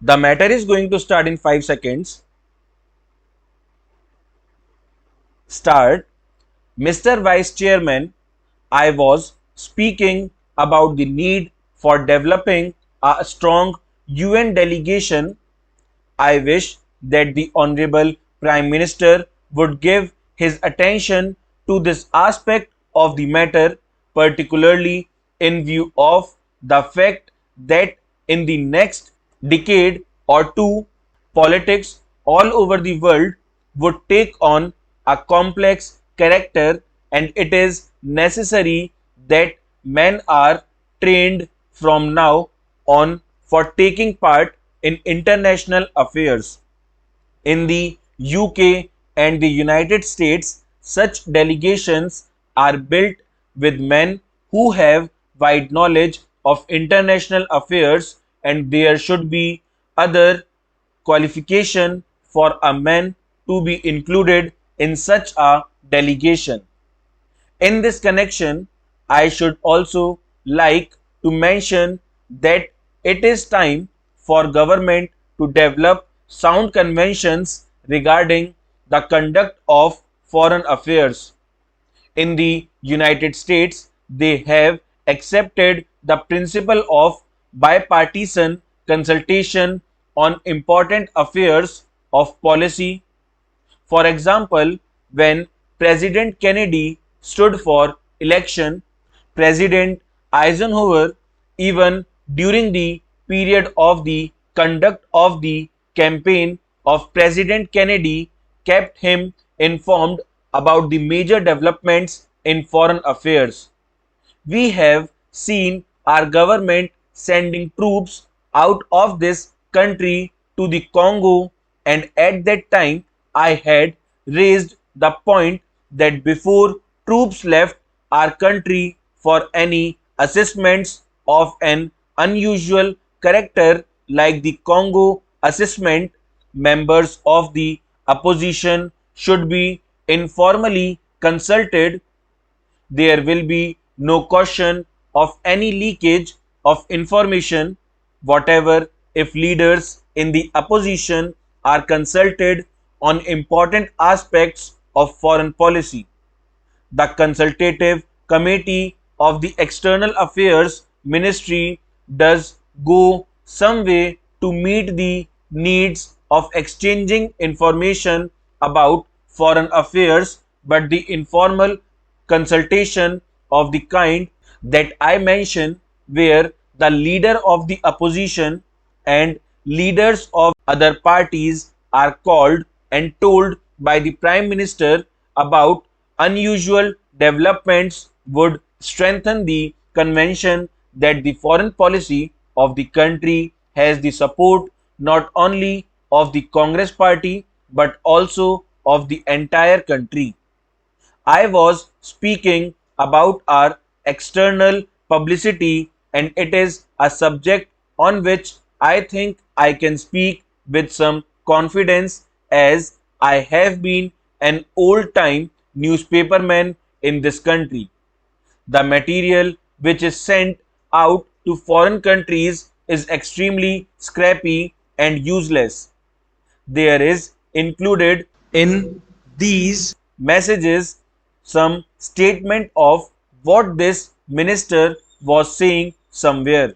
The matter is going to start in 5 seconds. Start. Mr. Vice Chairman, I was speaking about the need for developing a strong UN delegation. I wish that the Honorable Prime Minister would give his attention to this aspect of the matter, particularly in view of the fact that in the next decade or two, politics all over the world would take on a complex character, and it is necessary that men are trained from now on for taking part in international affairs. In the UK and the United States, such delegations are built with men who have wide knowledge of international affairs, and there should be other qualification for a man to be included in such a delegation. In this connection, I should also like to mention that it is time for government to develop sound conventions regarding the conduct of foreign affairs. In the United States, they have accepted the principle of bipartisan consultation on important affairs of policy. For example, when President Kennedy stood for election, President Eisenhower, even during the period of the conduct of the campaign of President Kennedy, kept him informed about the major developments in foreign affairs. We have seen our government sending troops out of this country to the Congo, and at that time I had raised the point that before troops left our country for any assessments of an unusual character like the Congo assessment, members of the opposition should be informally consulted. There will be no caution of any leakage of information whatever if leaders in the opposition are consulted on important aspects of foreign policy. The Consultative Committee of the External Affairs Ministry does go some way to meet the needs of exchanging information about foreign affairs, but the informal consultation of the kind that I mentioned, where the leader of the opposition and leaders of other parties are called and told by the Prime Minister about unusual developments, would strengthen the convention that the foreign policy of the country has the support not only of the Congress party but also of the entire country. I was speaking about our external publicity, and it is a subject on which I think I can speak with some confidence, as I have been an old time newspaperman in this country. The material which is sent out to foreign countries is extremely scrappy and useless. There is included in these messages some statement of what this minister was saying somewhere.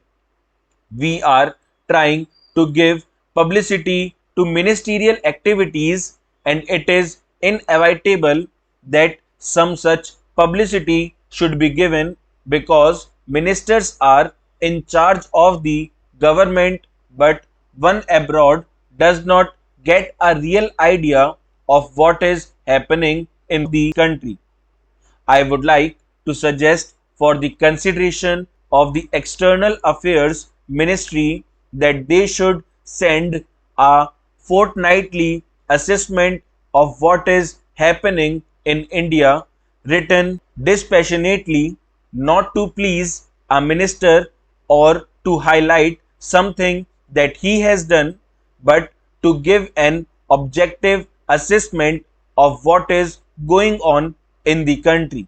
We are trying to give publicity to ministerial activities, and it is inevitable that some such publicity should be given because ministers are in charge of the government, but one abroad does not get a real idea of what is happening in the country. I would like to suggest for the consideration of the External Affairs Ministry that they should send a fortnightly assessment of what is happening in India, written dispassionately, not to please a minister or to highlight something that he has done, but to give an objective assessment of what is going on in the country.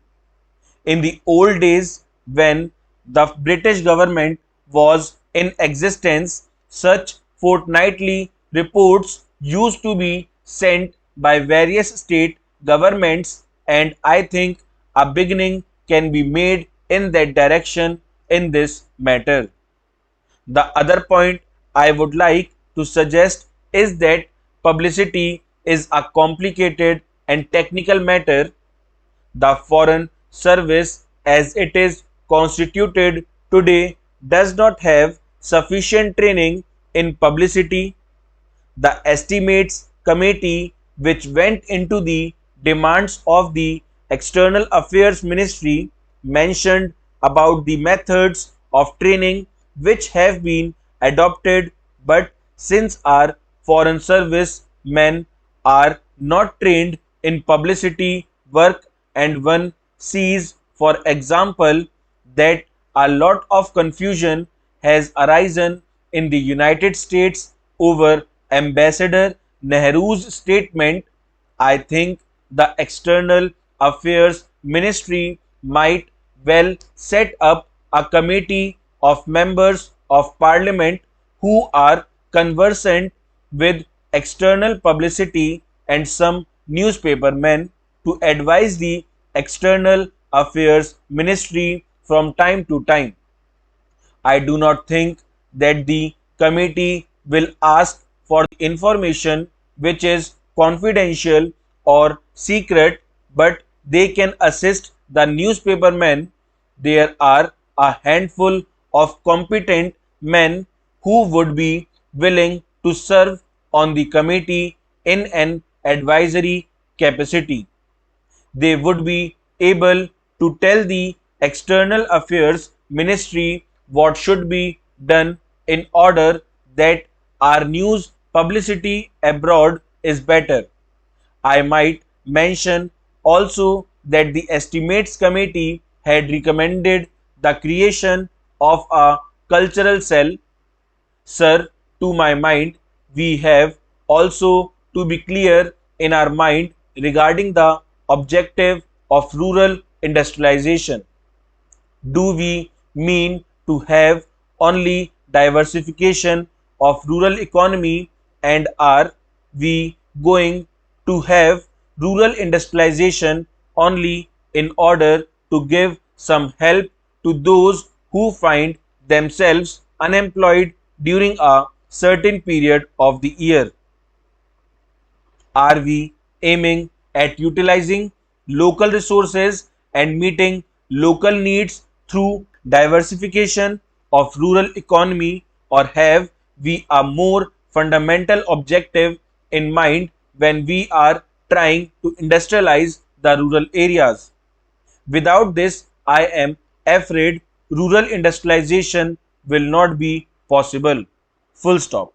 In the old days, when the British government was in existence, such fortnightly reports used to be sent by various state governments, and I think a beginning can be made in that direction in this matter. The other point I would like to suggest is that publicity is a complicated and technical matter. The Foreign Service, as it is constituted today, does not have sufficient training in publicity. The Estimates Committee, which went into the demands of the External Affairs Ministry, mentioned about the methods of training which have been adopted, but since our foreign service men are not trained in publicity work, and one sees, for example, that a lot of confusion has arisen in the United States over Ambassador Nehru's statement. I think the External Affairs Ministry might well set up a committee of members of parliament who are conversant with external publicity and some newspapermen to advise the External Affairs Ministry from time to time. I do not think that the committee will ask for the information which is confidential or secret, but they can assist the newspapermen. There are a handful of competent men who would be willing to serve on the committee in an advisory capacity. They would be able to tell the External Affairs Ministry what should be done in order that our news publicity abroad is better. I might mention also that the Estimates Committee had recommended the creation of a cultural cell. Sir, to my mind, we have also to be clear in our mind regarding the objective of rural industrialization. Do we mean to have only diversification of rural economy, and are we going to have rural industrialization only in order to give some help to those who find themselves unemployed during a certain period of the year? Are we aiming at utilizing local resources and meeting local needs through diversification of rural economy, or have we a more fundamental objective in mind when we are trying to industrialize the rural areas? Without this, I am afraid rural industrialization will not be possible. Full stop.